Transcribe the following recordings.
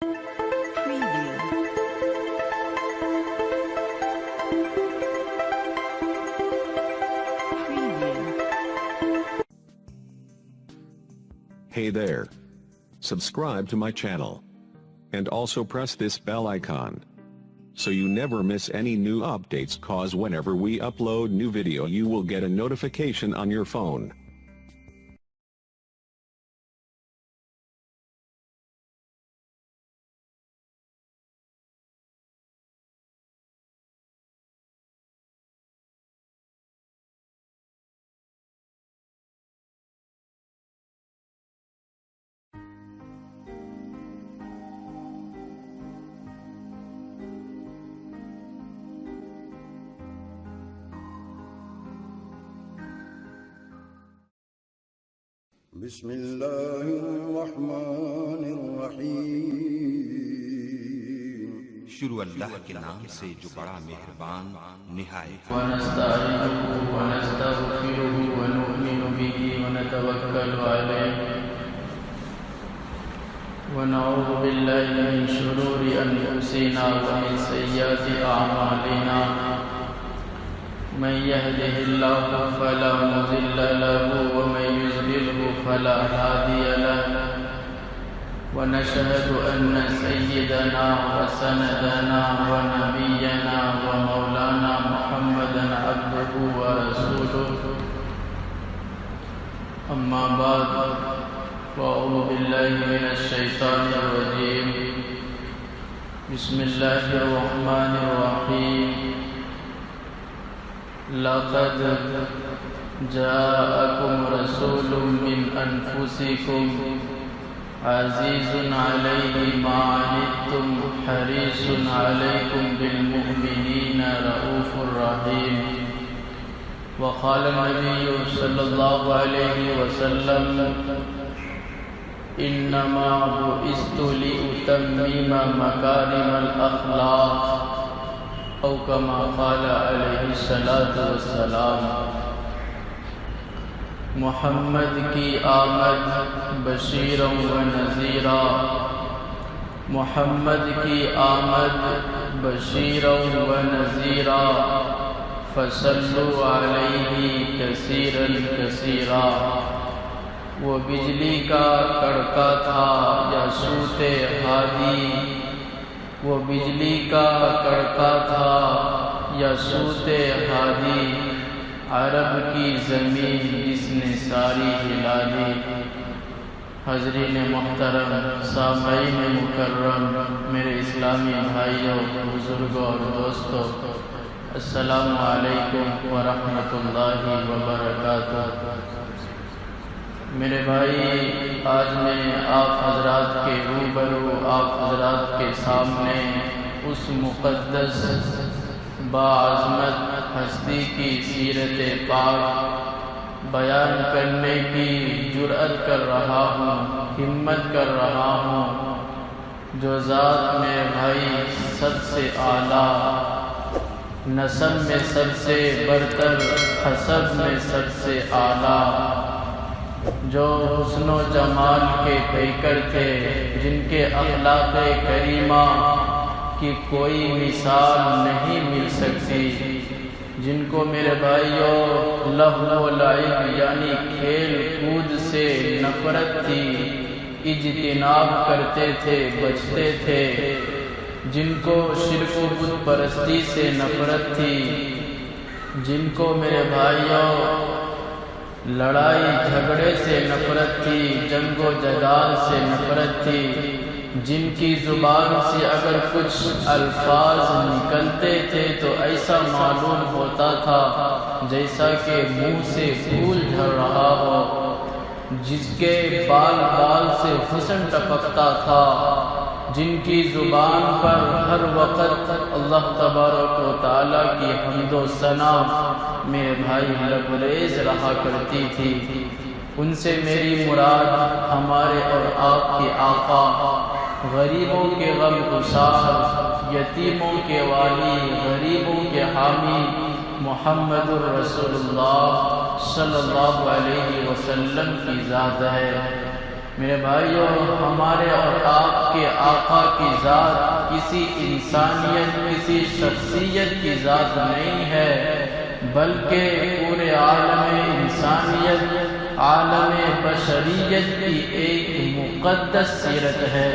Hey there. Subscribe to my channel. And also press this bell icon, so you never miss any new updates, cause whenever we upload new video you will get a notification on your phone. بسم الله الرحمن الرحيم شروع اللہ کے نام سے جو بڑا مہربان نہایت ونستعينه ونستغفره ونؤمن به ونتوكل عليه ونعوذ بالله من شرور أنفسنا ومن سيئات أعمالنا من يهده الله فلا مضل له ومن يضلل فلا هادي له ونشهد أن سيدنا وسندنا ونبينا ومولانا محمدا عبده ورسوله أما بعد فأعوذ بالله من الشيطان الرجيم بسم الله الرحمن الرحيم لقد جاءكم رسول من أنفسكم عزيز عليه ما عنتم حريص عليكم بالمؤمنين رؤوف رحيم وقال النبي صلى الله عليه وسلم إنما بعثت لأتمم مكارم الأخلاق او کما قال علیہ الصلوۃ والسلام۔ محمد کی آمد بشیرا و نذیرا، محمد کی آمد بشیرا و نذیرا، فصلوا علیہ کثیرا کثیرا۔ وہ بجلی کا کڑکا تھا یا صوت ہادی، وہ بجلی کا کڑکا تھا یا صوت ہادی، عرب کی زمین جس نے ساری ہلا دی۔ حضرین محترم، سامعین مکرم، میرے اسلامی بھائیوں، بزرگوں اور دوستوں، السلام علیکم ورحمۃ اللہ وبرکاتہ۔ میرے بھائی، آج میں آپ حضرات کے روبرو، آپ حضرات کے سامنے اس مقدس باعظمت ہستی کی سیرت پاک بیان کرنے کی جرأت کر رہا ہوں، ہمت کر رہا ہوں، جو ذات میرے بھائی سب سے اعلیٰ، نسب میں سب سے برتر، حسب میں سب سے اعلیٰ، جو حسن و جمال کے پیکر تھے، جن کے اخلاق کریمہ کی کوئی مثال نہیں مل سکتی، جن کو میرے بھائیوں لہو و لعب یعنی کھیل کود سے نفرت تھی، اجتناب کرتے تھے، بچتے تھے، جن کو شرک و بت پرستی سے نفرت تھی، جن کو میرے بھائیوں لڑائی جھگڑے سے نفرت تھی، جنگ و جدال سے نفرت تھی، جن کی زبان سے اگر کچھ الفاظ نکلتے تھے تو ایسا معلوم ہوتا تھا جیسا کہ منہ سے پھول جھڑ رہا ہو، جس کے بال بال سے حسن ٹپکتا تھا، جن کی زبان پر ہر وقت اللہ تبارک و تعالیٰ کی حمد و ثنا میرے بھائی لبریز رہا کرتی تھی۔ ان سے میری مراد ہمارے اور آپ کے آقا، غریبوں کے غم گسار، یتیموں کے والی، غریبوں کے حامی محمد الرسول اللہ صلی اللہ علیہ وسلم کی ذات ہے۔ میرے بھائیوں، ہمارے اور آپ کے آقا کی ذات کسی انسانیت، کسی شخصیت کی ذات نہیں ہے، بلکہ پورے عالم انسانیت، عالم بشریت کی ایک مقدس سیرت ہے۔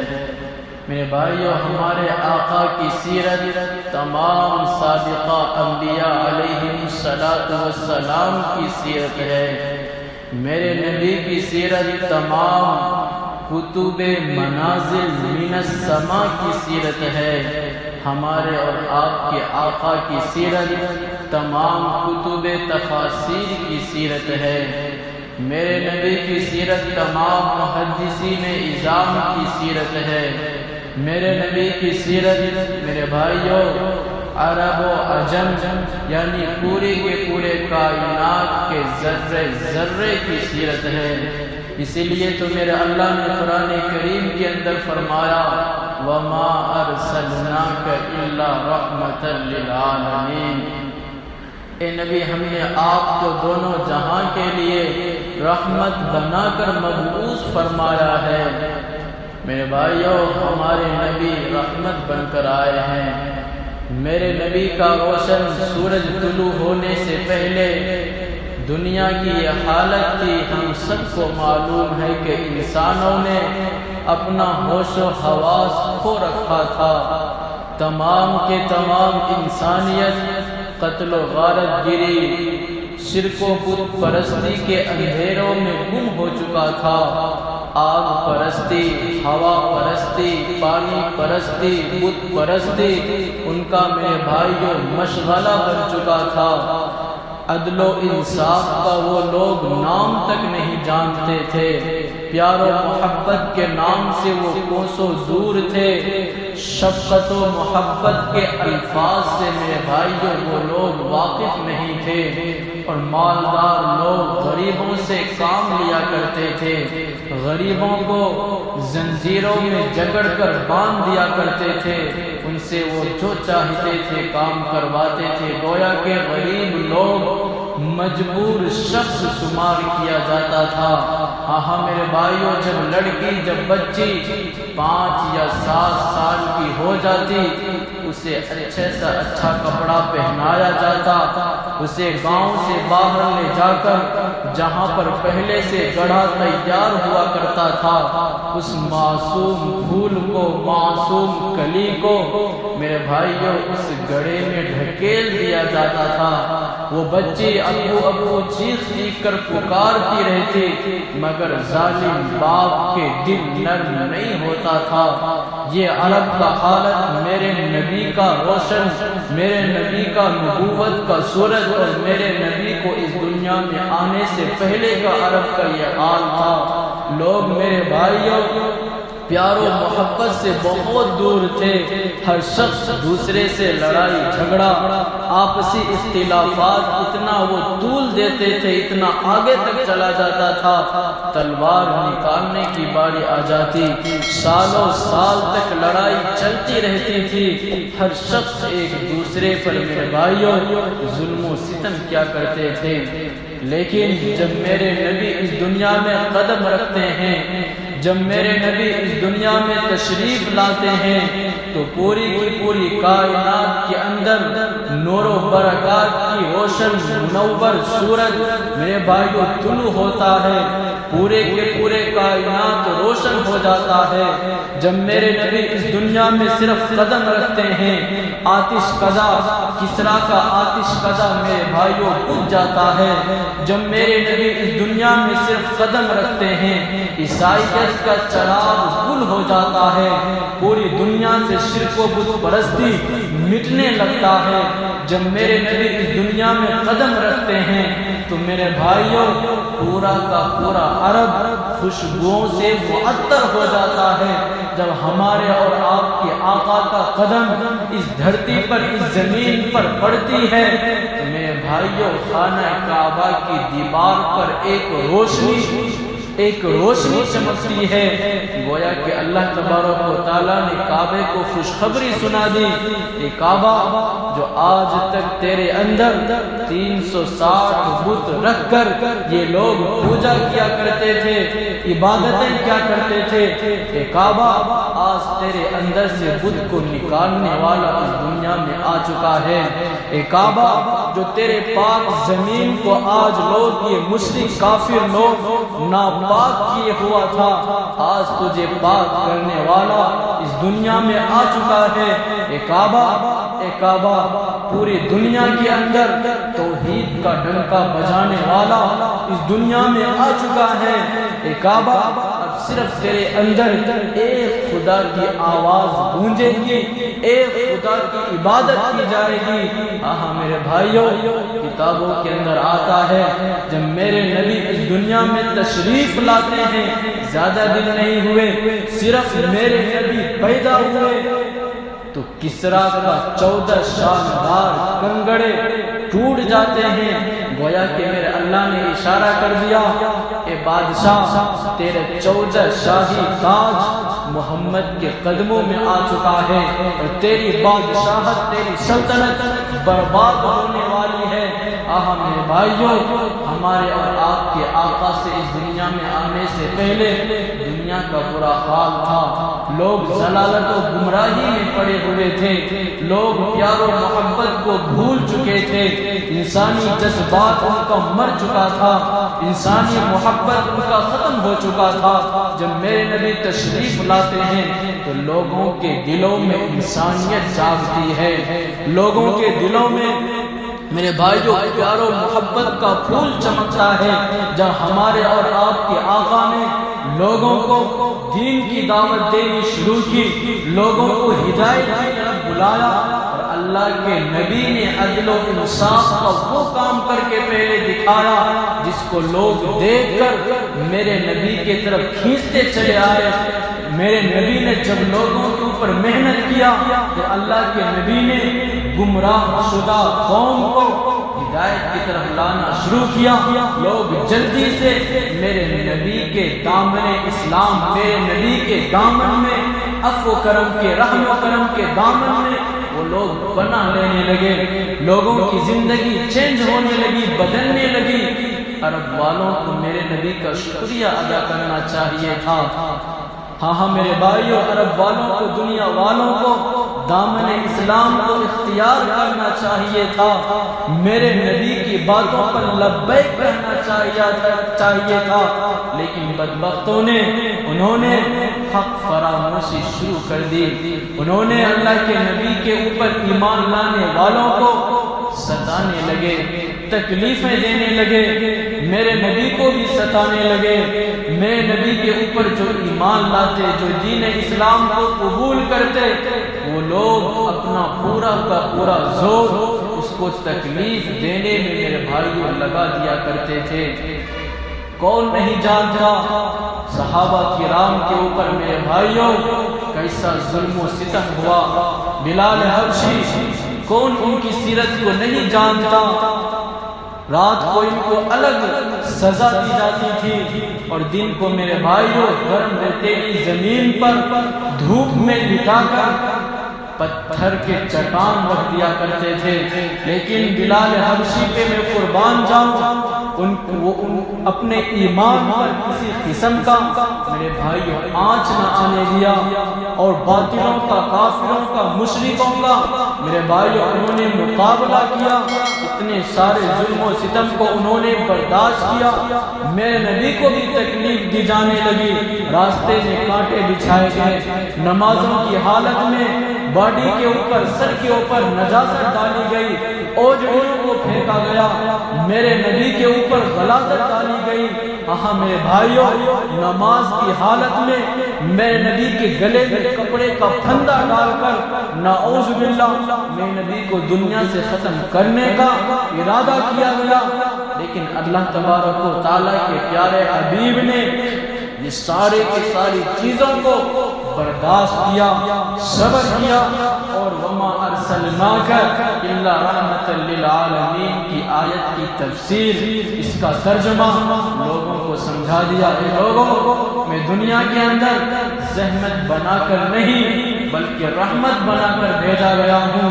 میرے بھائیوں، ہمارے آقا کی سیرت تمام سابقہ انبیاء علیہم السلام کی سیرت ہے۔ میرے نبی کی سیرت تمام کتب منازل من السماء کی سیرت ہے۔ ہمارے اور آپ کے آقا کی سیرت تمام کتب تفاسیر کی سیرت ہے۔ میرے نبی کی سیرت تمام محدثین اعظام کی سیرت ہے۔ میرے نبی کی سیرت میرے بھائیوں عرب و عجم یعنی پوری کے پورے کائنات کے ذرے ذرے کی سیرت ہے۔ اسی لیے تو میرے اللہ نے قرآن کریم کے اندر فرمایا وَمَا أَرْسَلْنَاكَ إِلَّا رَحْمَةً لِلْعَالَمِينَ، اے نبی ہم نے آپ کو دونوں جہاں کے لیے رحمت بنا کر مبعوث فرمایا ہے۔ میرے بھائیوں، ہمارے نبی رحمت بن کر آئے ہیں۔ میرے نبی کا روشن سورج طلوع ہونے سے پہلے دنیا کی یہ حالت تھی، ہم سب کو معلوم ہے کہ انسانوں نے اپنا ہوش و حواس کھو رکھا تھا۔ تمام کے تمام انسانیت قتل و غارت گری، شرک و بت پرستی کے اندھیروں میں گم ہو چکا تھا۔ آگ پرستی، ہوا پرستی، پانی پرستی، بت پرستی ان کا میرے بھائیوں مشغلہ بن چکا تھا۔ عدل و انصاف کا وہ لوگ نام تک نہیں جانتے تھے۔ پیار و محبت کے نام سے وہ کوسوں دور تھے۔ شفقت و محبت کے الفاظ سے میرے بھائیوں وہ لوگ واقف نہیں تھے، اور مالدار لوگ غریبوں سے کام لیا کرتے تھے، غریبوں کو زنجیروں میں جکڑ کر باندھ دیا کرتے تھے، ان سے وہ جو چاہتے تھے کام کرواتے تھے۔ گویا کہ غریب لوگ مجبور شخص شمار کیا جاتا تھا۔ ہاں میرے بھائیوں، جب لڑکی، جب بچی 5 یا 7 سال کی ہو جاتی، اسے اچھے سے اچھا کپڑا پہنایا جاتا، اسے گاؤں سے باہر لے جا کر جہاں پر پہلے سے گڑھا تیار ہوا کرتا تھا، اس معصوم پھول کو، معصوم کلی کو میرے بھائیوں اس گڑھے میں ڈھکیل دیا جاتا تھا۔ وہ بچی ابو ابو چیخ چیخ کر پکارتی رہتی، مگر ظالم باپ کے دل نرم نہیں ہوتا تھا۔ یہ عرب کا حالت میرے نبی کا روشن، میرے نبی کا نبوت کا سورج اور میرے نبی کو اس دنیا میں آنے سے پہلے کا عرب کا یہ حال تھا۔ لوگ میرے بھائیوں پیار و محبت سے بہت دور تھے، ہر شخص دوسرے سے لڑائی جھگڑا، آپسی اختلافات اتنا وہ طول دیتے تھے، اتنا آگے تک چلا جاتا تھا، تلوار نکالنے کی باری آ جاتی، سالوں سال تک لڑائی چلتی رہتی تھی، ہر شخص ایک دوسرے پر میرے بھائیوں ظلم و ستم کیا کرتے تھے۔ لیکن جب میرے نبی اس دنیا میں قدم رکھتے ہیں، جب میرے نبی اس دنیا میں تشریف لاتے ہیں، تو پوری کی پوری کائنات کے اندر نور و برکات کی روشن منور سورج میرے بھائیوں طلوع ہوتا ہے، پورے کے پورے کائنات روشن ہو جاتا ہے۔ جب میرے نبی اس دنیا میں صرف قدم رکھتے ہیں، آتش قضا، کسریٰ کا آتش قضا میرے بھائیوں بجھ جاتا ہے۔ جب میرے نبی اس دنیا میں صرف قدم رکھتے ہیں، عیسائیت کا چراغ گل ہو جاتا ہے، پوری دنیا سے شرک و بت پرستی مٹنے لگتا ہے۔ جب میرے نبی اس دنیا میں قدم رکھتے ہیں تو میرے بھائیوں پورا کا پورا عرب خوشبوؤں سے معطر ہو جاتا ہے۔ جب ہمارے اور آپ کے آقا کا قدم اس دھرتی پر، اس زمین پر پڑتی ہے تو میرے بھائیوں خانہ کعبہ کی دیوار پر ایک روشنی ایک روشنی چمکتی ہے، گویا کہ اللہ تبارک و تعالیٰ نے کعبے کو خوشخبری سنا دی کہ کعبہ جو آج تک تیرے اندر 360 بت رکھ کر یہ لوگ پوجا کیا کرتے تھے، عبادتیں کیا کرتے تھے، کہ کعبہ آج تیرے اندر سے بت کو نکالنے والا اس دنیا میں آ چکا ہے۔ اے کعبہ جو تیرے پاک زمین کو آج لوگ یہ مشرک کافر لوگ ناپاک کیے ہوا تھا، آج تجھے پاک کرنے والا اس دنیا میں آ چکا ہے۔ اے کعبہ پوری دنیا کے اندر توحید کا ڈنکا بجانے والا اس دنیا میں آ چکا ہے۔ اے کعبہ اب صرف تیرے اندر ایک خدا کی آواز گونجے گی، ایک خدا کی عبادت کی جائے گی۔ آہا میرے بھائیوں، کتابوں کے اندر آتا ہے جب میرے نبی اس دنیا میں تشریف لاتے ہیں، زیادہ دن نہیں ہوئے، صرف میرے نبی پیدا ہوئے تو کسرا کا 14 شاندار کنگڑے ٹوٹ جاتے ہیں، گویا کہ میرے اللہ نے اشارہ کر دیا، اے بادشاہ تیرے 14 شاہی تاج محمد کے قدموں میں آ چکا ہے اور تیری بادشاہت، تیری سلطنت برباد ہونے والی ہے۔ آہا میرے بھائیوں، ہمارے اور آپ کے آقا سے اس دنیا میں آنے سے پہلے دنیا کا برا حال تھا، لوگ ضلالت و گمراہی میں پڑے ہوئے تھے، لوگ پیار و محبت کو بھول چکے تھے، انسانی جذبات ان کا مر چکا تھا، انسانی محبت ان کا ختم ہو چکا تھا۔ جب میرے نبی تشریف لاتے ہیں تو لوگوں کے دلوں میں انسانیت جاگتی ہے، لوگوں کے دلوں میں میرے بھائیوں پیار و محبت کا پھول چمکتا ہے۔ جب ہمارے اور آپ کے آقا نے لوگوں کو دین کی دعوت دینی شروع کی، لوگوں کو ہدایت کی طرف بلایا، اور اللہ کے نبی نے عدل و انصاف کا وہ کام کر کے پہلے دکھایا جس کو لوگ دیکھ کر میرے نبی کی طرف کھینچتے چلے آئے۔ میرے نبی نے جب لوگوں کے اوپر محنت کیا تو اللہ کے نبی نے گمراہ شدہ قوم کو ہدایت کی طرف لانا شروع کیا۔ لوگ جلدی سے میرے نبی کے دامن اسلام، میرے نبی کے دامن میں عفو و کرم کے، رحم و کرم کے دامن میں وہ لوگ پناہ لینے لگے، لوگوں کی زندگی چینج ہونے لگی، بدلنے لگی۔ عرب والوں کو میرے نبی کا شکریہ ادا کرنا چاہیے تھا۔ ہاں میرے بھائیوں، عرب والوں کو، دنیا والوں کو دامن اسلام کو اختیار کرنا چاہیے تھا، میرے نبی کی باتوں پر لبیک کہنا چاہیے تھا، لیکن بدبختوں نے انہوں نے حق فراموشی شروع کر دی، انہوں نے اللہ کے نبی کے اوپر ایمان لانے والوں کو ستانے لگے، تکلیفیں دینے لگے، میرے نبی کو بھی ستانے لگے۔ میرے نبی کے اوپر جو ایمان لاتے، جو دین اسلام کو قبول کرتے، وہ لوگ اپنا پورا کا پورا زور اس کو تکلیف دینے میں میرے بھائیوں لگا دیا کرتے تھے۔ کون نہیں جانتا صحابہ کرام کے اوپر میرے بھائیوں کیسا ظلم و ستم ہوا۔ بلال حبشی، کون ان کی سیرت کو نہیں جانتا؟ رات کو ان کو الگ سزا دی جاتی تھی اور دن کو میرے بھائیوں گرم ریتیلی زمین پر دھوپ میں لٹا کر پتھر کے چٹان رکھ دیا کرتے تھے۔ لیکن بلال حبشی پہ میں قربان جاؤں، وہ اپنے ایمان پر کسی قسم کا میرے بھائیوں آنچ نہ آنے دیا، اور باطلوں کا، کافروں کا، مشرکوں کا میرے بھائیوں انہوں نے مقابلہ کیا، اتنے سارے ظلم و ستم کو انہوں نے برداشت کیا۔ میرے نبی کو بھی تکلیف دی جانے لگی، راستے میں کانٹے بچھائے گئے، نمازوں کی حالت میں باڈی کے اوپر، سر کے اوپر نجاست ڈالی گئی، اوجڑیوں کو پھینکا گیا، میرے نبی کے اوپر غلاظت ڈالی گئی۔ ہاں میرے بھائیوں، نماز کی حالت میں میرے نبی کے گلے میں کپڑے کا پھندا ڈال کر نعوذ باللہ میرے نبی کو دنیا سے ختم کرنے کا ارادہ کیا گیا، لیکن اللہ تبارک و تعالیٰ کے پیارے حبیب نے یہ ساری چیزوں کو برداشت کیا، صبر کیا، اور وما ارسلناک الا رحمت للعالمین کی آیت کی تفسیر، اس کا ترجمہ لوگوں کو سمجھا دیا۔ اے لوگوں، میں دنیا کے اندر زحمت بنا کر نہیں بلکہ رحمت بنا کر بھیجا گیا ہوں۔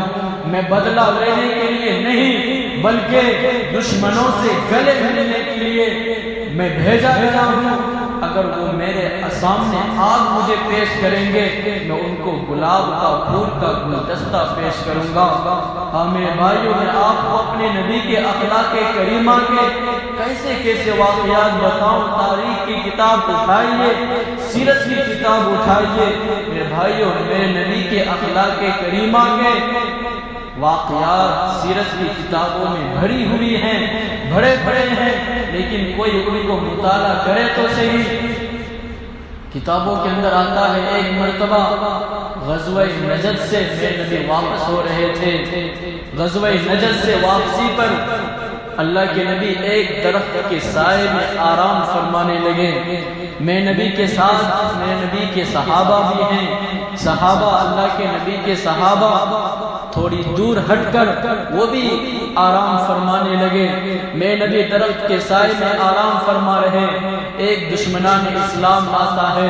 میں بدلہ لینے کے لیے نہیں بلکہ دشمنوں سے گلے ملنے کے لیے میں بھیجا گیا ہوں۔ اگر وہ میرے سامنے آگ مجھے پیش کریں گے، میں ان کو گلاب کا پھول کا گلدستہ پیش کروں گا۔ ہاں میرے بھائیوں، میں آپ کو اپنے نبی کے اخلاق کریمہ کے کیسے کیسے واقعات بتاؤں۔ تاریخ کی کتاب اٹھائیے، سیرت کی کتاب اٹھائیے میرے بھائیوں، میرے نبی کے اخلاق کریمہ کے واقعات سیرت کی کتابوں میں بھری ہوئی ہیں، بڑے بڑے ہیں، لیکن کوئی ان کو مطالعہ کرے تو صحیح۔ کتابوں کے اندر آتا ہے ایک مرتبہ غزوہ نجد سے میرے نبی واپس ہو رہے تھے۔ غزوہ نجد سے واپسی پر اللہ کے نبی ایک درخت کے سائے میں آرام فرمانے لگے۔ میں نبی کے ساتھ میرے نبی کے صحابہ بھی ہیں، صحابہ اللہ کے نبی کے صحابہ تھوڑی دور ہٹ کر وہ بھی آرام فرمانے لگے۔ میں نبی درخت کے سائے میں آرام فرما رہے، ایک دشمنان اسلام آتا ہے،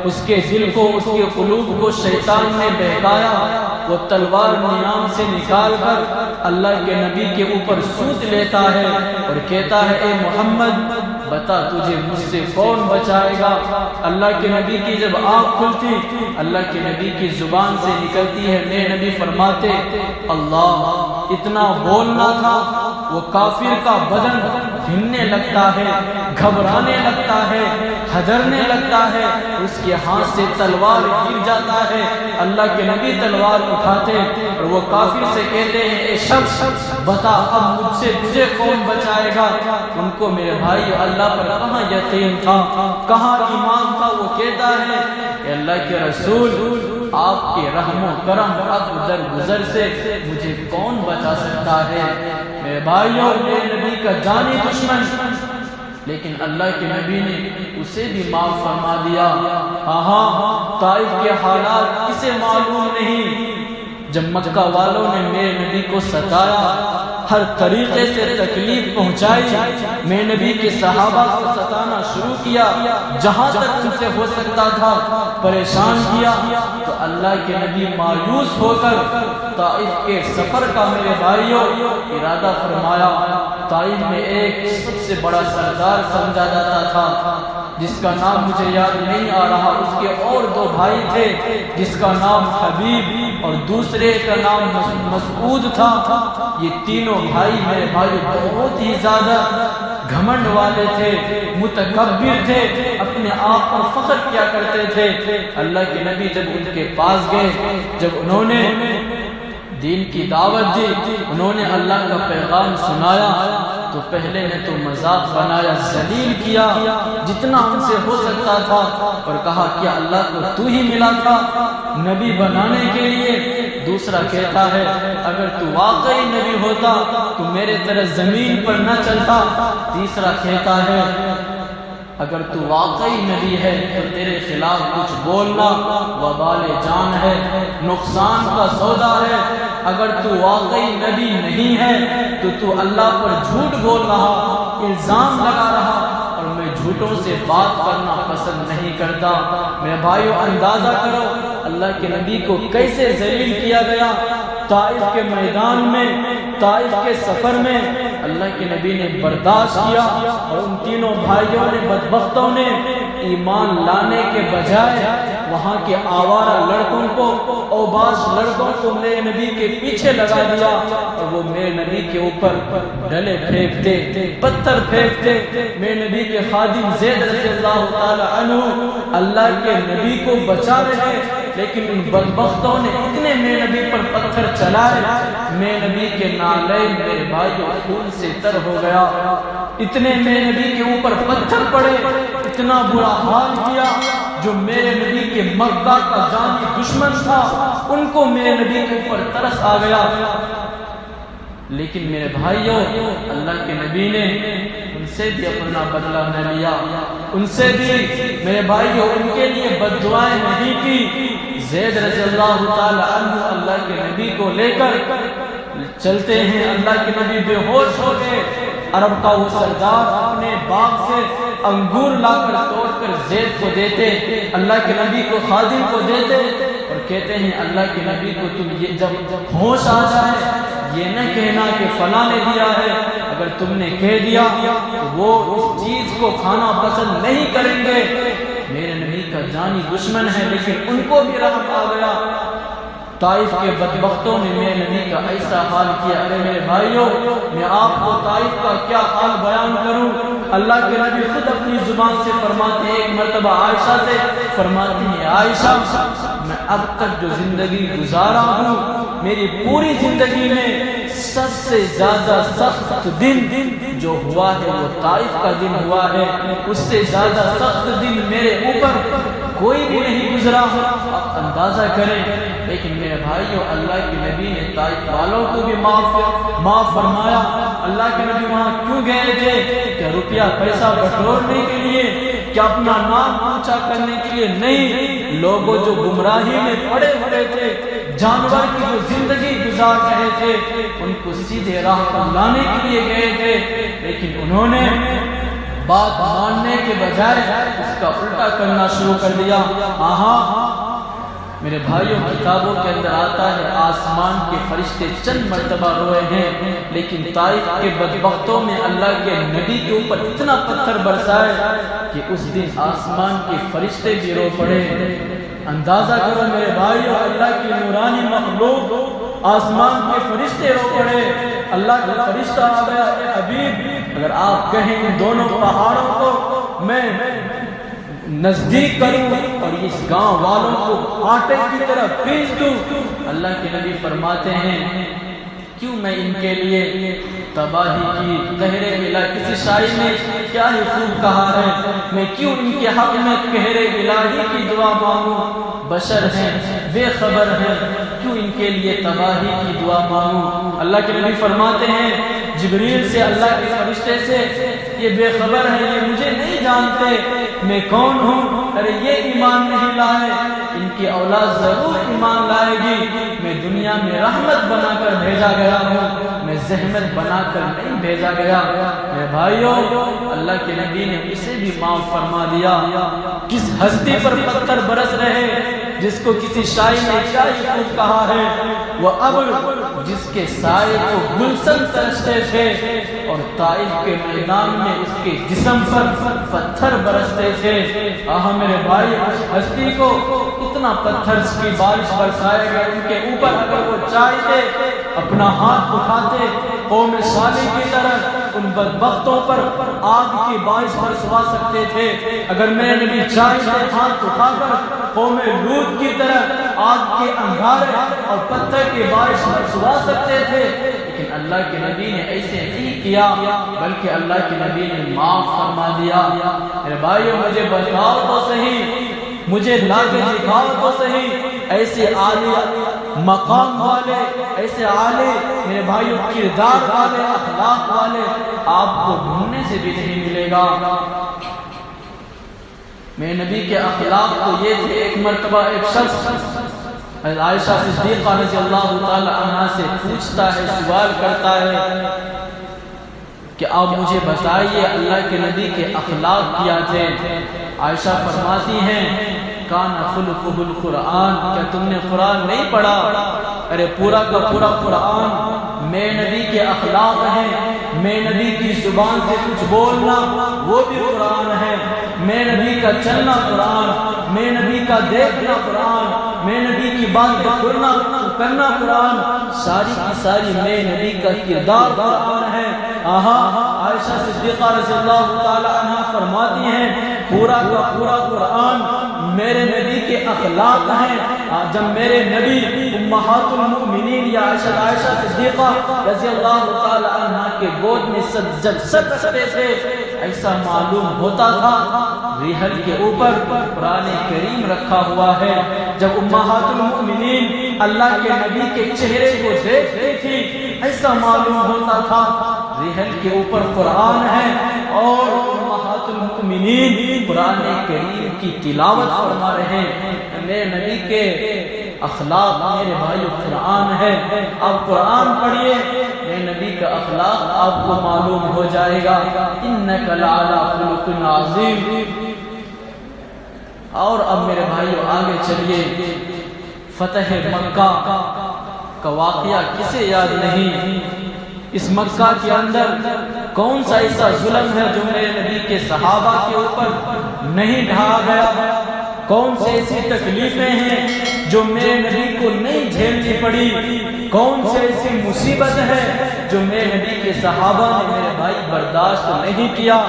اس کے دل کو، اس کے قلوب کو شیطان نے بہکایا۔ وہ تلوار نیام سے نکال کر اللہ کے نبی کے اوپر سوت لیتا ہے اور کہتا ہے، اے محمد بتا تجھے مجھ سے کون بچائے گا۔ اللہ کے نبی کی جب آنکھ کھلتی، اللہ کے نبی کی زبان سے نکلتی ہے، میرے نبی فرماتے اللہ۔ اتنا بولنا تھا، وہ کافر کا بدن ہلنے لگتا ہے، گھبرانے لگتا ہے، حدرنے لگتا ہے، اس کے ہاتھ سے تلوار گر جاتا ہے۔ اللہ کے نبی تلوار اٹھاتے اور وہ کافر سے کہتے ہیں، اے شخص بتا اب مجھ سے تجھے کون بچائے گا۔ ان کو میرے بھائی اللہ پر کہاں یقین تھا، کہاں ایمان تھا۔ وہ کہتا ہے کہ اللہ کے رسول آپ کے رحم و کرم اب در گزر سے مجھے کون بچا سکتا ہے۔ میرے بھائیوں، میرے نبی کا جانی دشمن، لیکن اللہ کے نبی نے اسے بھی معاف فرما دیا۔ ہاں، طائف کے حالات کسے معلوم نہیں۔ جب مکہ والوں نے میرے نبی کو ستایا، ہر طریقے سے تکلیف پہنچائی، میں نبی کے صحابہ کو ستانا شروع کیا، جہاں تک ان سے ہو سکتا تھا پریشان کیا، تو اللہ کے نبی مایوس ہو کر طائف کے سفر کا میرے بھائیوں ارادہ فرمایا۔ طائف میں ایک سب سے بڑا سردار سمجھا جاتا تھا، جس کا نام مجھے یاد نہیں آ رہا۔ اس کے اور دو بھائی تھے، جس کا نام حبیب اور دوسرے کا نام مسعود تھا۔ یہ تینوں بھائی میرے بھائی بہت ہی زیادہ گھمنڈ والے تھے، متکبر تھے، اپنے آپ پر فخر کیا کرتے تھے۔ اللہ کے نبی جب ان کے پاس گئے، جب انہوں نے دین کی دعوت دی، انہوں نے اللہ کا پیغام سنایا، تو پہلے نے تو مذاق بنایا، ذلیل کیا جتنا ان سے ہو سکتا تھا، اور کہا کیا اللہ کو تو ہی ملا تھا نبی بنانے کے لیے؟ دوسرا کہتا ہے اگر تو واقعی نبی ہوتا تو میرے طرح زمین پر نہ چلتا۔ تیسرا کہتا ہے اگر تو واقعی نبی ہے تو تیرے خلاف کچھ بولنا وبال جان ہے، نقصان کا سودا ہے۔ اگر تو واقعی نبی نہیں ہے تو اللہ پر جھوٹ بول رہا، الزام لگا رہا، اور میں جھوٹوں سے بات کرنا پسند نہیں کرتا۔ میرے بھائیو اندازہ کرو اللہ کے نبی کو کیسے ذلیل کیا گیا۔ طائف کے میدان میں، طائف کے سفر میں اللہ کے نبی نے برداشت کیا، اور ان تینوں بھائیوں نے، بدبختوں نے ایمان لانے کے بجائے وہاں کے آوارہ لڑکوں کو، اوباش لڑکوں کو میرے نبی کے پیچھے لگا دیا، اور وہ میرے نبی کے اوپر ڈلے پھینکتے، پتھر پھینکتے۔ میرے نبی کے خادم زید رضی اللہ تعالی عنہ اللہ کے نبی کو بچا رہے، لیکن ان بدبختوں نے اتنے میرے نبی پر پتھر چلائے، میرے نبی کے نالین میرے بھائیوں خون سے تر ہو گیا۔ اتنے میرے نبی کے اوپر پتھر پڑے، اتنا برا حال کیا، جو میرے نبی کے مکہ کا جانی دشمن تھا ان کو میرے نبی کے اوپر ترس آ گیا۔ لیکن میرے بھائیوں اللہ کے نبی نے ان سے بھی اپنا بدلہ نہ لیا، ان سے بھی میرے بھائیوں ان کے لیے بد دعائیں نہیں کی۔ زید رضی اللہ تعالی عنہ اللہ کے نبی کو لے کر چلتے ہیں اللہ کے نبی بے ہوش ہو گئے. عرب کا وہ سردار اپنے باغ سے انگور لا کر توڑ کر زید کو دیتے, اللہ کے نبی کو خادم کو دیتے اور کہتے ہیں اللہ کے نبی کو تم یہ جب ہوش آ جائے یہ نہ کہنا کہ فلاں نے دیا ہے, اگر تم نے کہہ دیا تو وہ اس چیز کو کھانا پسند نہیں کریں گے. میرے نبی کا جانی دشمن ہے لیکن ان کو بھی رحم آ گیا. طائف کے بدبختوں نے میرے نبی کا ایسا حال کیا. ارے میرے بھائیوں, میں آپ کو طائف کا کیا حال بیان کروں. اللہ کے نبی خود اپنی زبان سے فرماتے ہیں, ایک مرتبہ عائشہ سے فرماتے ہیں, عائشہ میں اب تک جو زندگی گزارا ہوں میری پوری زندگی میں سب سے زیادہ سخت دن جو ہوا ہے وہ طائف کا دن ہوا ہے. اس سے زیادہ سخت دن میرے اوپر کوئی بھی نہیں گزرا. آپ اندازہ کریں. لیکن میرے بھائیوں, اللہ کے نبی نے طائف والوں کو بھی معاف فرمایا. اللہ کے نبی وہاں کیوں گئے تھے؟ کیا روپیہ پیسہ بٹورنے کے لیے, کیا اپنا نام اونچا کرنے کے لیے؟ نہیں. لوگوں جو گمراہی میں پڑے ہوئے تھے, جانور کی جو زندگی گزار رہے تھے, ان کو سیدھے راہ پر لانے کے لیے گئے تھے. لیکن انہوں نے بات ماننے کے بجائے اس کا الٹا کرنا شروع کر دیا. میرے بھائیوں, کتابوں کے اندر آتا ہے آسمان کے فرشتے چند مرتبہ روئے ہیں, لیکن طائف کے بدبختوں میں اللہ کے نبی کے اوپر اتنا پتھر برسائے کہ اس دن آسمان کے فرشتے بھی رو پڑے. اندازہ کرو میرے بھائیوں, اللہ کی نورانی مخلوق, آسمان کے فرشتے رو پڑے. اللہ کا فرشتہ آ گیا, اے حبیب اگر آپ کہیں ان دونوں پہاڑوں کو میں نزدیک کروں اور اس گاؤں والوں کو آٹے کی طرح پیس دوں. اللہ کے نبی فرماتے ہیں کیوں میں ان کے لیے تباہی کی قہر الہی, کسی شاعر نے کیا ہی خوب کہا ہے, میں کیوں ان کے حق میں قہر الہی کی دعا مانگوں. بشر ہیں, بے خبر ہیں, کیوں ان کے لیے تباہی کی دعا مانگوں. اللہ کے نبی فرماتے ہیں جبریل سے, اللہ کے فرشتے سے, یہ بے خبر ہیں, یہ مجھے نہیں جانتے میں کون ہوں. ارے یہ ایمان نہیں لائے, ان کی اولاد ضرور ایمان لائے گی. میں دنیا میں رحمت بنا کر بھیجا گیا ہوں, میں زحمت بنا کر نہیں بھیجا گیا. میرے بھائیوں, اللہ کے نبی نے اسے بھی معاف فرما دیا. کس ہستی پر پتھر برس رہے جس کو کسی شاعر نے کیا ہی خوب کہا ہے, وہ اب جس کے سائے کو گلشن ترستے تھے اور طائف کے میدان میں اس کے جسم پر پتھر برستے تھے. میرے بھائی, اس ہستی کو اتنا پتھر کی بارش برسائے گا ان کے اوپر, اگر وہ چاہتے اپنا ہاتھ اٹھاتے قوم صالح کی طرح ان بدبختوں پر آگ کی بارش برسوا سکتے تھے. اگر میرے نبی چاہتے ہاتھ اٹھا کر قوم لوط کی طرح آگ کے انگارے اور پتھر کی بارش برسوا سکتے تھے. لیکن اللہ کے نبی نے ایسے نہیں کیا, بلکہ اللہ کے نبی نے معاف فرما دیا. میرے بھائیو, مجھے بتاؤ تو صحیح, مجھے لا کے دکھاؤ تو صحیح, ایسے عالی مقام والے, ایسے عالی میرے بھائیو کردار والے, اخلاق والے آپ کو ڈھونڈنے سے بھی نہیں ملے گا. میرے نبی کے اخلاق تو یہ تھے. ایک مرتبہ ایک شخص عائشہ صدیقہ رضی اللہ تعالی عنہا سے پوچھتا ہے, سوال کرتا ہے کہ آپ مجھے بتائیے اللہ کے نبی کے اخلاق کیا تھے. عائشہ فرماتی ہیں کان خلقہ القرآن, کیا تم نے قرآن نہیں پڑھا؟ ارے پورا کا پورا قرآن میرے نبی کے اخلاق ہیں. میرے نبی کی زبان سے کچھ بولنا وہ بھی قرآن ہے, میرے نبی کا چلنا قرآن, میرے نبی کا دیکھنا قرآن, میرے نبی کی بات کو کرنا قرآن, ساری کی ساری میرے نبی کا کردار قرآن ہے. عائشہ صدیقہ رضی اللہ تعالی عنہ فرماتی ہیں پورا کا پورا قرآن میرے نبی کے اخلاق ہیں. جب میرے نبی امہات المؤمنین یا عائشہ صدیقہ رضی اللہ تعالی عنہ کے گود میں جب سجدے تھے, ایسا معلوم ہوتا تھا ریحل کے اوپر قرآن کریم رکھا ہوا ہے. جب امہات المؤمنین اللہ کے نبی کے چہرے کو دیکھ رہی تھی, ایسا معلوم ہوتا تھا ریحل کے اوپر قرآن ہے اور امہات المؤمنین قرآن کریم کی تلاوت فرما رہے ہیں. میرے نبی کے اخلاق میرے بھائیو قرآن ہے. آپ قرآن پڑھیے، میرے نبی کا اخلاق آپ کو معلوم ہو جائے گا. انک لعلی خلق عظیم. اور اب میرے بھائیو آگے چلیے. فتح مکہ کا واقعہ کسے یاد نہیں؟ اس مکہ کے اندر کون سا ایسا ظلم ہے جو میرے نبی کے صحابہ کے اوپر نہیں ڈھایا گیا؟ کون سی ایسی تکلیفیں ہیں جو میرے نبی کو نہیں جھیلنی پڑی؟ کون سی ایسی مصیبت ہے جو میرے نبی کے صحابہ نے میرے بھائی برداشت نہیں کیا؟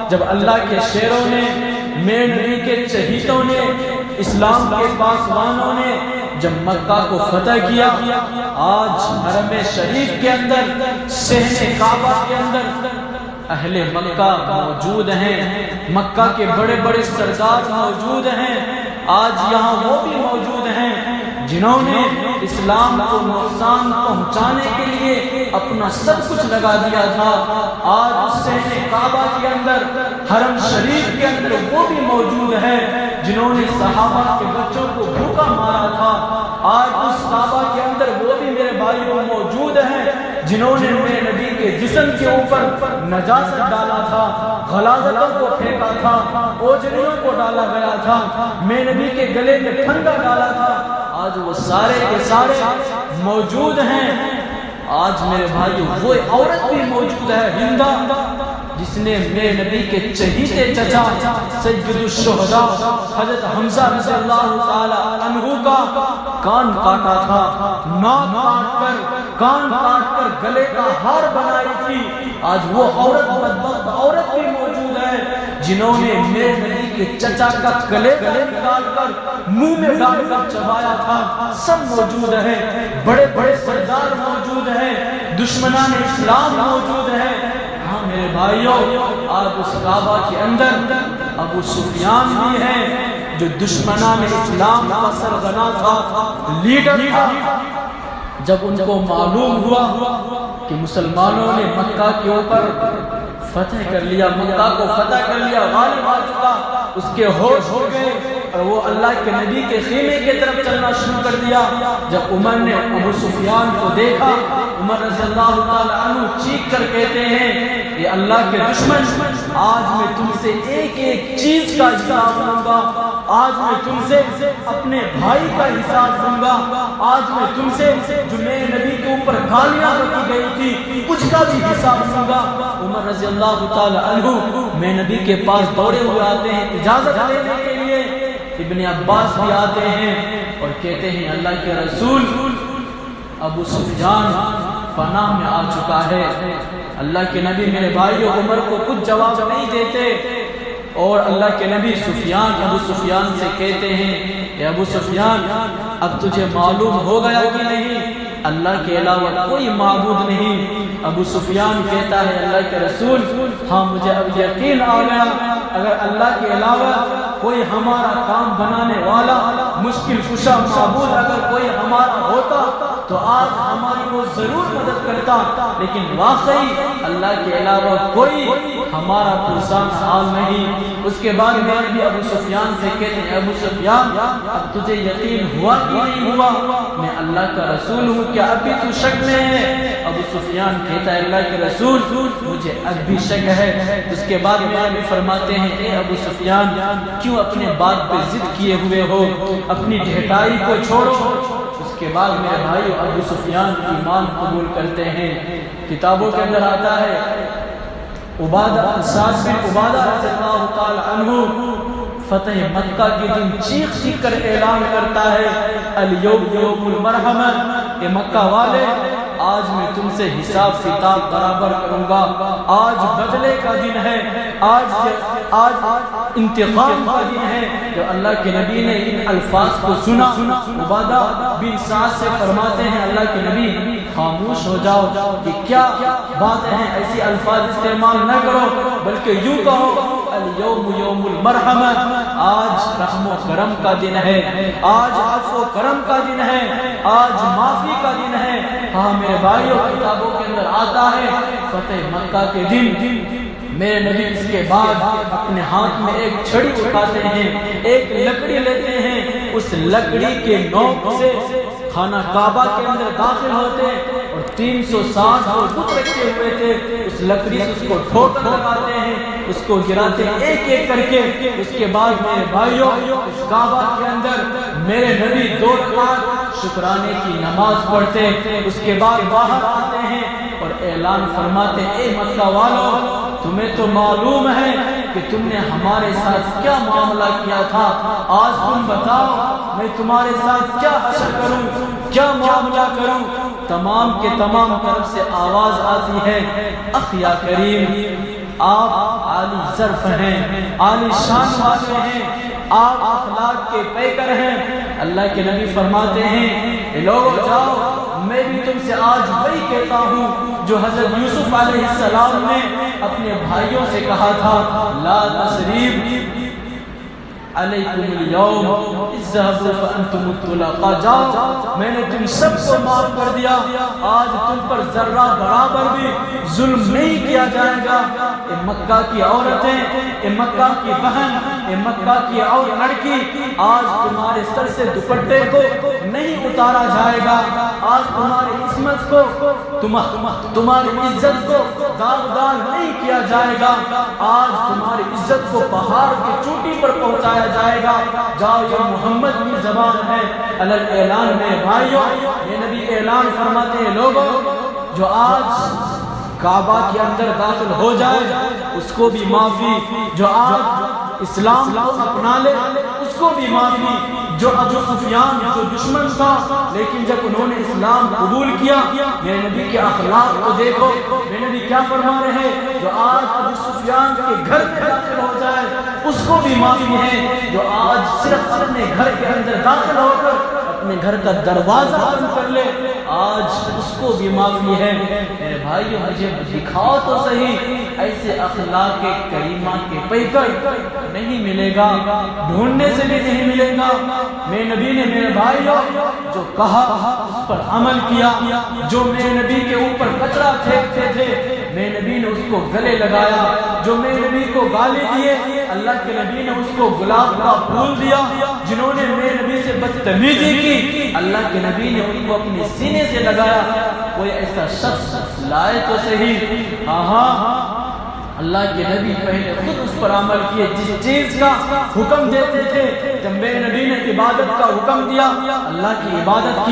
جب اللہ کے شیروں نے، میرے نبی کے چہیتوں نے، اسلام کے پاسبانوں نے جب مکہ کو فتح کیا، آج حرم شریف کے اندر، صحن کعبہ کے اندر اہل مکہ موجود ہیں، مکہ کے بڑے بڑے سردار موجود ہیں. آج یہاں وہ بھی موجود ہیں جنہوں نے اسلام کو نقصان پہنچانے کے لیے اپنا سب کچھ لگا دیا تھا. آج اس صحن کعبہ کے اندر، حرم شریف کے اندر وہ بھی موجود ہیں جنہوں نے صحابہ کے بچوں کو بھوکا مارا تھا. آج اس کعبہ کے اندر وہ بھی میرے بھائیوں موجود ہیں جنہوں نے میرے نبی کے جسم کے اوپر نجاست ڈالا تھا، غلاظتوں کو پھینکا تھا، اوجریوں کو ڈالا گیا تھا، میرے نبی کے گلے میں پھندا ڈالا تھا. آج وہ سارے کے سارے موجود ہیں. آج میرے بھائیوں وہ عورت بھی موجود ہے، ہندا، جس نے میرے نبی کے چہیتے چچا سید الشہداء حضرت حمزہ رضی اللہ تعالی عنہ کا کان کاٹا تھا، ناک کاٹ کر، کان کاٹ کر گلے کا ہار بنائی تھی. آج وہ عورت، بدبخت عورت بھی موجود ہے جنہوں نے میرے نبی کے چچا کا گلے نکال کر منہ میں ڈال کر چبایا تھا. سب موجود ہیں، بڑے بڑے سردار موجود ہیں، دشمنان اسلام موجود ہیں. ہاں میرے بھائیوں، آج اس کعبہ کے اندر ابو سفیان بھی ہے جو دشمنان اسلام کا سرغنہ تھا، لیڈر تھا. جب ان کو معلوم ہوا کہ مسلمانوں نے مکہ کے اوپر فتح کر لیا، مکہ کو فتح کر لیا، غالب آ چکا، اس کے ہوش ہو گئے اور وہ اللہ کے نبی کے خیمے کی طرف چلنا شروع کر دیا. جب عمر نے ابو سفیان کو دیکھا، عمر رضی اللہ تعالی عنہ چیخ کر کہتے ہیں، یہ اللہ کے دشمن، آج میں تم سے ایک ایک چیز کا حساب لوں گا. آج میں تم سے اپنے بھائی کا حساب لوں گا. آج میں تم سے جو میرے نبی کے اوپر گالیاں رکھی گئی تھی کچھ کا بھی حساب لوں گا. عمر رضی اللہ تعالی عنہ میرے نبی کے پاس دوڑے ہوئے آتے ہیں اجازت لینے کے لیے. ابن عباس بھی آتے ہیں اور کہتے ہیں اللہ کے رسول، ابو سفیان پناہ میں آ چکا ہے. اللہ کے نبی میرے بھائیوں عمر کو کچھ جواب نہیں دیتے اور اللہ کے نبی ابو سفیان سے کہتے ہیں، اے ابو سفیان، اب تجھے معلوم ہو گیا کہ نہیں اللہ کے علاوہ کوئی معبود نہیں؟ ابو سفیان کہتا ہے اللہ کے رسول، ہاں مجھے اب یقین آ گیا، اگر اللہ کے علاوہ کوئی ہمارا کام بنانے والا، مشکل کشا معبود اگر کوئی ہمارا ہوتا تو آج ہماری وہ ضرور مدد کرتا، لیکن واقعی اللہ کے علاوہ کوئی ہمارا پرسان حال نہیں. اس کے بعد میں بھی ابو سفیان سے کہتے ہیں، ابو سفیان اب تجھے یقین ہوا کہ نہیں ہوا میں اللہ کا رسول ہوں، کیا اب بھی تو شک میں ہے؟ ابو سفیان کہتا ہے اللہ کے رسول مجھے اب بھی شک ہے. اس کے بعد میں بھی فرماتے ہیں، اے ابو سفیان کیوں اپنے بات پہ ضد کیے ہوئے ہو، اپنی ڈھٹائی کو چھوڑو. اس کے بعد میرے بھائی ابو سفیان ایمان قبول کرتے ہیں. کتابوں کے اندر آتا ہے سعد بن عبادہ رضی اللہ تعالی عنہ فتح مکہ کے دن چیخ چیخ کر اعلان کرتا ہے، الیوم یوم المرحمہ، اے مکہ والے آج میں تم سے حساب کتاب برابر کروں گا. آج بدلے کا دن ہے، آج انتقام کا دن ہے. جو اللہ کے نبی نے ان الفاظ کو سنا، عبادہ بن سعد سے فرماتے ہیں اللہ کے نبی خاموش ہو جاؤ، کہ کیا باتیں ہیں، ایسی الفاظ استعمال نہ کرو، بلکہ یوں کہو الیوم یوم المرحمہ، آج رحم و کرم کا دن ہے، آج عفو و کرم کا دن ہے، آج معافی کا دن ہے. ہاں میرے بھائیوں کتابوں کے اندر آتا ہے فتح مکہ کے دن میرے نبی اس کے بعد اپنے ہاتھ میں ایک چھڑی اٹھاتے ہیں، ایک لکڑی لیتے ہیں، اس لکڑی کے نوک سے خانہ کعبہ کے اندر داخل ہوتے اور 360 بت رکھے ہوئے تھے، اس لکڑی سے اس کو ٹھوکر لگاتے ہیں، اس کو گراتے ہیں ایک ایک کر کے۔ اس کے بعد میرے بھائیوں اس کعبہ کے اندر میرے نبی 2 رکعت شکرانے کی نماز پڑھتے، اس کے بعد باہر آتے ہیں اور اعلان فرماتے ہیں اے مکہ والوں، تمہیں تو معلوم ہے کہ تم نے ہمارے ساتھ کیا معاملہ کیا تھا، آج تم بتاؤ میں تمہارے ساتھ کیا حشر کروں، کیا معاملہ کروں۔ تمام کے تمام طرف سے آواز آتی ہے اخ یا کریم آپ عالی ظرف ہیں، عالی شان والے ہیں، آپ اخلاق کے پیکر ہیں۔ اللہ کے نبی فرماتے ہیں لوگو جاؤ، میں بھی تم سے آج وہی کہتا ہوں جو حضرت یوسف علیہ السلام نے اپنے بھائیوں سے کہا تھا، لا تثریب علیکم اليوم اذهبوا فانتم الطلقاء، جاؤ میں نے تم سب کو معاف کر دیا، آج تم پر ذرہ برابر بھی ظلم نہیں کیا جائے گا۔ اے مکہ کی عورتیں، اے مکہ کی بہن، اے مکہ کی اور لڑکی، آج تمہارے سر سے دوپٹے کو نہیں اتارا جائے گا، آج تمہاری عصمت کو، تمہاری عزت کو داغدار نہیں کیا جائے گا، آج تمہاری عزت کو پہاڑ کی چوٹی پر پہنچایا جائے گا۔ جاؤ یہ محمد کی زبان ہے۔ الگ اعلان میں بھائیوں یہ نبی اعلان فرماتے ہیں لوگوں جو آج کعبہ کے اندر داخل ہو جائے اس کو بھی معافی، جو آج اسلام کو اپنا لے اس کو بھی معافی، جو ابو سفیان جو دشمن تھا لیکن جب انہوں نے اسلام قبول کیا، میرے نبی کے اخلاق کو دیکھو، میرے نبی کیا فرما رہے ہیں، جو آج ابو سفیان کے گھر میں داخل ہو جائے اس کو بھی معافی ہے، جو آج صرف اپنے گھر کے اندر داخل ہو کر اپنے گھر کا دروازہ بند کر لے آج اس کو بھی معافی ہے۔ میرے بھائیو مجھے دکھاؤ تو صحیح ایسے اخلاق کریمہ کے پیکر نہیں ملے گا، ڈھونڈنے سے بھی نہیں ملے گا۔ میرے نبی نے میرے بھائیو جو کہا اس پر عمل کیا، جو میرے نبی کے اوپر کچرا پھینکتے تھے میرے نبی نے اس کو گلے لگایا، جو میرے نبی کو گالی دیے اللہ کے نبی نے اس کو گلاب کا پھول دیا، جنہوں نے میرے نبی سے بدتمیزی کی اللہ کے نبی نے ان کو اپنے سینے سے لگایا۔ کوئی ایسا شخص لائے تو صحیح۔ ہاں اللہ کے نبی پہلے خود اس پر عمل کیے، جس چیز کا حکم دیتے تھے جب میرے نبی نے عبادت کا حکم دیا اللہ کی عبادت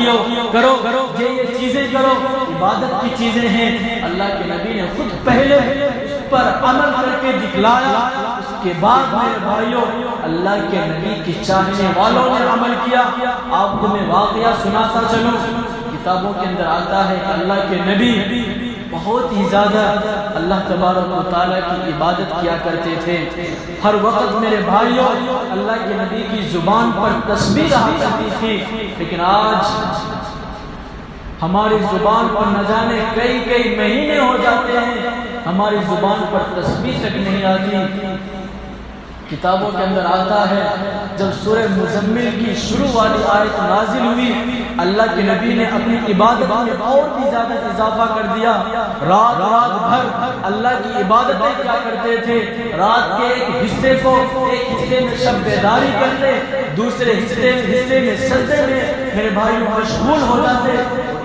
کرو، یہ چیزیں کرو، عبادت کی چیزیں ہیں، اللہ کے نبی نے خود پہلے اس پر عمل کر کے دکھلایا، اس کے بعد میرے بھائیوں اللہ کے نبی کی چاہنے والوں نے عمل کیا۔ آپ کو میں واقعہ سناتا چلوں، کتابوں کے اندر آتا ہے اللہ کے نبی بہت ہی زیادہ اللہ تبارک و تعالیٰ کی عبادت کیا کرتے تھے۔ ہر وقت میرے بھائیوں اللہ کے نبی کی زبان پر تسبیح رہا کرتی تھی، لیکن آج ہماری زبان پر نہ جانے کئی مہینے ہو جاتے ہیں ہماری زبان پر تسبیح تک نہیں آتی۔ کتابوں کے اندر آتا ہے جب سورہ مزمل کی شروع والی آیت نازل ہوئی اللہ کے نبی نے اپنی عبادت میں اور بھی زیادہ اضافہ کر دیا۔ رات بھر اللہ کی عبادتیں کیا کرتے تھے، رات کے ایک حصے میں شب بیداری کرتے، دوسرے حصے میں سجدے میں میرے بھائی مشغول ہو جاتے،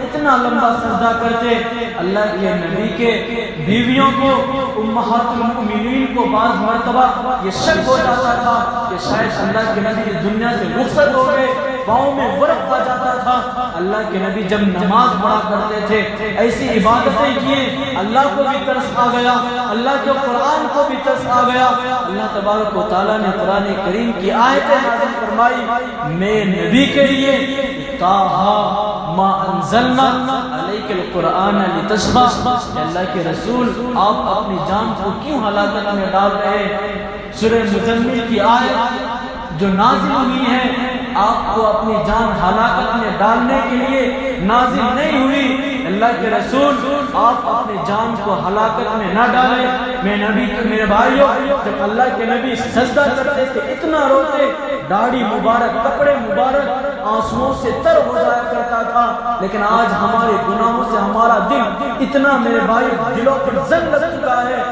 اتنا لمبا سجدہ کرتے۔ اللہ کے نبی کے بیویوں کو امہات المؤمنین کو بعض مرتبہ یہ شک ہو جاتا تھا کہ شاید اللہ کے نبی دنیا سے رخصت ہو گئے، پاؤں میں ورق آ جاتا تھا۔ اللہ کے نبی جب نماز پڑھا کرتے تھے ایسی عبادتیں کیے اللہ کو بھی ترس آ گیا، اللہ کے قرآن کو بھی ترس آ گیا۔ اللہ تبارک و تعالیٰ نے قرآن کریم کی آیت نازل فرمائی میں نبی کے لیے طٰہٰ ما انزلنا علیک القرآن لتشقیٰ، اللہ کے رسول آپ اپنی جان کو کیوں ہلاکت میں ڈال رہے ہیں؟ سورہ مزمل کی آیت جو نازل ہوئی ہے آپ کو اپنی جان ہلاکت میں ڈالنے کے لیے نازل نہیں ہوئی۔ اللہ کے رسول آپ اپنی جان کو ہلاکت میں نہ ڈالیں۔ میرے بھائیوں جب اللہ کے نبی سجدہ کرتے تھے اتنا روتے، داڑھی مبارک کپڑے مبارک آنسوؤں سے تر ہو جایا کرتا تھا، لیکن آج ہمارے گناہوں سے ہمارا دل اتنا میرے بھائی دلوں پر زنگ لگ چکا ہے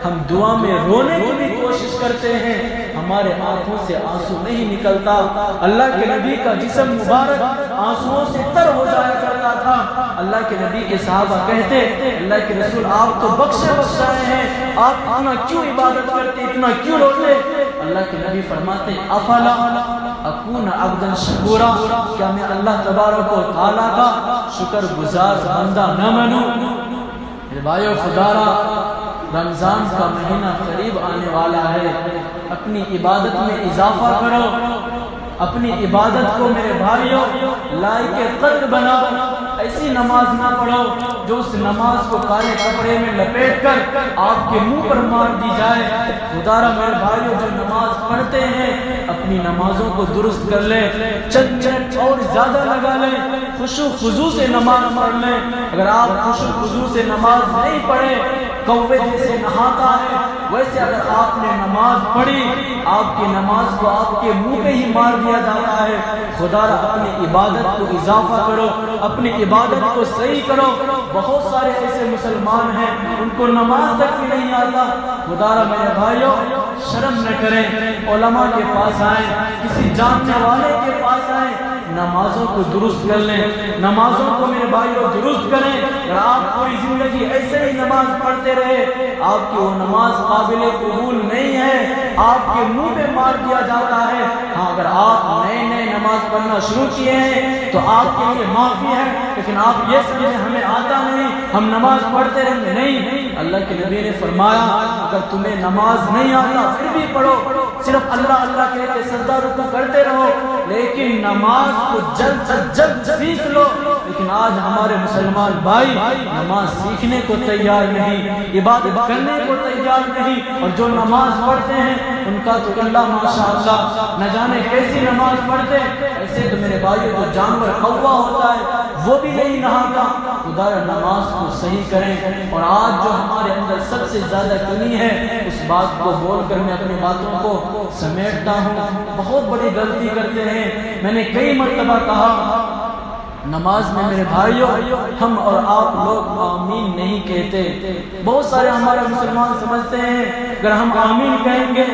ہم دعا میں رونے کی بھی کوشش کرتے ہیں، ہمارے آنکھوں سے آنسو نہیں نکلتا۔ اللہ کے نبی کا جسم مبارک آنسوؤں سے تر ہو جایا کرتا تھا۔ اللہ کے نبی کے صحابہ کہتے، اللہ کے رسول آپ تو بخشے بخشائے ہیں، آپ اتنا کیوں عبادت کرتے، اتنا کیوں روتے؟ اللہ کے نبی فرماتے افلا اکون عبدا شکورا، کیا میں اللہ تبارک و تعالیٰ کا شکر گزار بندہ نہ بنوں؟ میرے بھائیو، خدا را رمضان کا مہینہ قریب آنے والا ہے، اپنی عبادت میں اضافہ کرو، اپنی عبادت کو میرے بھائیوں لائق قدر بناؤ۔ ایسی نماز نہ پڑھو جو اس نماز کو کالے کپڑے میں لپیٹ کر آپ کے منہ پر مار دی جائے۔ خدا را میرے بھائیوں، جو نماز پڑھتے ہیں اپنی نمازوں کو درست کر لیں، چند منٹ اور زیادہ لگا لیں، خشوع خضوع سے نماز پڑھ لیں۔ اگر آپ خشوع خضوع سے نماز نہیں پڑھے، کوے جیسے نہاتا ہے ویسے اگر آپ نے نماز پڑھی، آپ کی نماز کو آپ کے منہ پہ ہی مار دیا جاتا ہے۔ خدا را اپنی عبادت کو اضافہ کرو، اپنی عبادت کو صحیح کرو۔ بہت سارے ایسے مسلمان ہیں ان کو نماز تک بھی نہیں آتا۔ خدا را میرے بھائیوں، شرم نہ کریں، علماء کے پاس آئیں، کسی جاننے والے کے پاس آئیں، نمازوں کو درست کر لیں، نمازوں کو میرے بھائیوں درست کریں۔ اگر آپ پوری زندگی ایسے ہی نماز پڑھتے رہے، آپ کی وہ نماز قابل قبول نہیں ہے، آپ کے منہ پہ مار دیا جاتا ہے۔ ہاں، اگر آپ نئے نئے نماز پڑھنا شروع کیے ہیں تو آپ کے لیے معافی ہے، لیکن آپ یہ سمجھیں ہمیں آتا نہیں، ہم نماز پڑھتے رہیں، نہیں۔ اللہ کے نبی نے فرمایا اگر تمہیں نماز نہیں آتا پھر بھی پڑھو، صرف اللہ اللہ کہہ کے سجدہ رکوع کرتے رہو، لیکن نماز کو جلد از جلد سیکھ لو۔ لیکن آج ہمارے مسلمان بھائی نماز سیکھنے کو تیار نہیں، عبادت کرنے کو تیار نہیں، اور جو نماز پڑھتے ہیں ان کا تو اللہ ماشاءاللہ نہ جانے کیسی نماز پڑھتے ہیں۔ ایسے تو میرے بھائیو جو جانور کوا ہوتا ہے وہ بھی نہیں نہاتا۔ خدا نماز کو صحیح کریں۔ اور آج جو ہمارے اندر سب سے زیادہ کمی ہے، اس بات کو بول کر میں اپنی باتوں کو سمیٹتا ہوں، بہت بڑی غلطی کرتے ہیں۔ میں نے کئی مرتبہ کہا نماز میں میرے بھائیوں ہم اور آپ لوگ آمین نہیں کہتے۔ بہت سارے ہمارے مسلمان سمجھتے ہیں اگر ہم آمین کہیں گے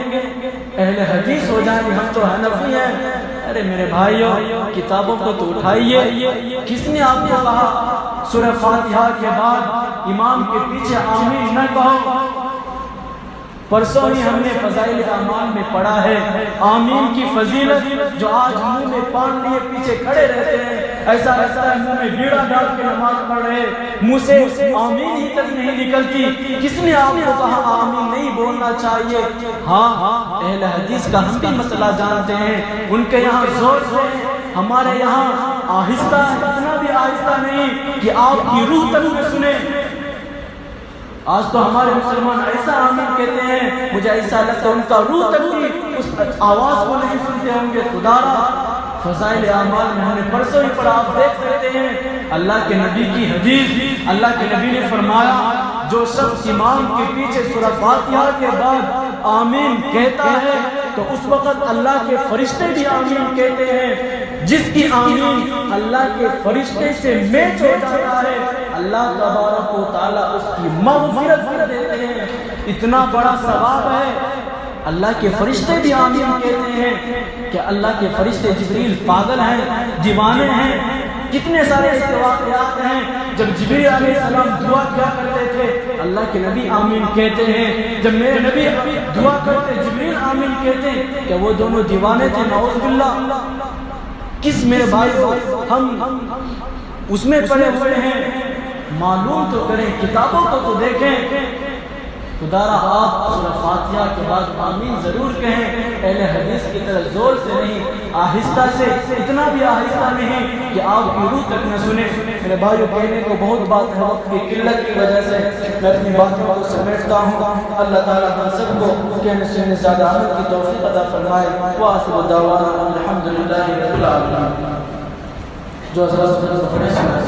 اہل حدیث ہو جائیں گے، ہم تو حنفی ہیں۔ ارے میرے بھائیوں، کتابوں کو تو اٹھائیے، کس نے آپ کو کہا سورہ فاتحہ کے بعد امام کے پیچھے آمین نہ کہو؟ پرسوں ہی ہم نے فضائل اعمال میں پڑھا ہے آمین کی فضیلت، جو آج منہ میں پان لیے پیچھے کھڑے رہتے ہیں، ایسا لگتا ہے منہ میں بیڑا ڈال کے نماز پڑھ رہے، منہ سے آمین ہی تک نہیں نکلتی۔ کس نے آپ کو کہا آمین نہیں بولنا چاہیے؟ ہاں، اہل حدیث کا ہم بھی مسئلہ جانتے ہیں، ان کے یہاں زور سے، ہمارے یہاں آہستہ، اتنا بھی آہستہ نہیں کہ آپ کی روح تک میں سنیں۔ آج تو ہمارے مسلمان ایسا آمین کہتے ہیں، مجھے ایسا لگتا ہے ان کا روح تک بھی اس آواز کو نہیں سنتے ہوں گے۔ خدا را فضائل اعمال میں ہم نے پرسوں ہی پڑھا، آپ دیکھ سکتے ہیں اللہ کے نبی کی حدیث، اللہ کے نبی نے فرمایا جو شخص امام کے پیچھے سورہ فاتحہ کے بعد آمین کہتا ہے تو اس وقت اللہ کے فرشتے بھی آمین کہتے ہیں۔ جس کی آمین اللہ کے فرشتے سے میچ ہو جاتا ہے، اللہ تبارک و تعالیٰ اس کی مغفرت کر دیتے ہیں۔ اتنا بڑا ثواب ہے، اللہ کے فرشتے بھی آمین کہتے ہیں کہ اللہ کے فرشتے جبریل پاگل ہیں، دیوانے ہیں۔ کتنے سارے ایسے واقعات ہیں جب جبریل علیہ السلام دعا کیا کرتے تھے اللہ کے نبی آمین کہتے ہیں، جب میرے نبی دعا کرتے جبریل آمین کہتے ہیں، کہ وہ دونوں دیوانے تھے؟ نعوذ باللہ۔ کس میرے بھائی ہم اس میں پڑے ہوئے ہیں، معلوم تو کریں، کتابوں کو تو دیکھیں۔ خدا را آپ سورہ فاتحہ کے بعد آمین ضرور کہیں، اہل حدیث کی طرح زور سے نہیں، آہستہ سے، اتنا بھی آہستہ نہیں کہ آپ کی روح تک نہ سنیں۔ میرے بھائیوں، کہنے کو بہت بات ہے، وقت کی قلت کی وجہ سے میں اپنی باتوں کو سمیٹتا ہوں۔ اللہ تعالیٰ ہم سب کو کہنے سننے زیادہ عمل کی توفیق عطا فرمائے۔ وآخر دعوانا الحمدللہ رب العالمین۔ جو حضرات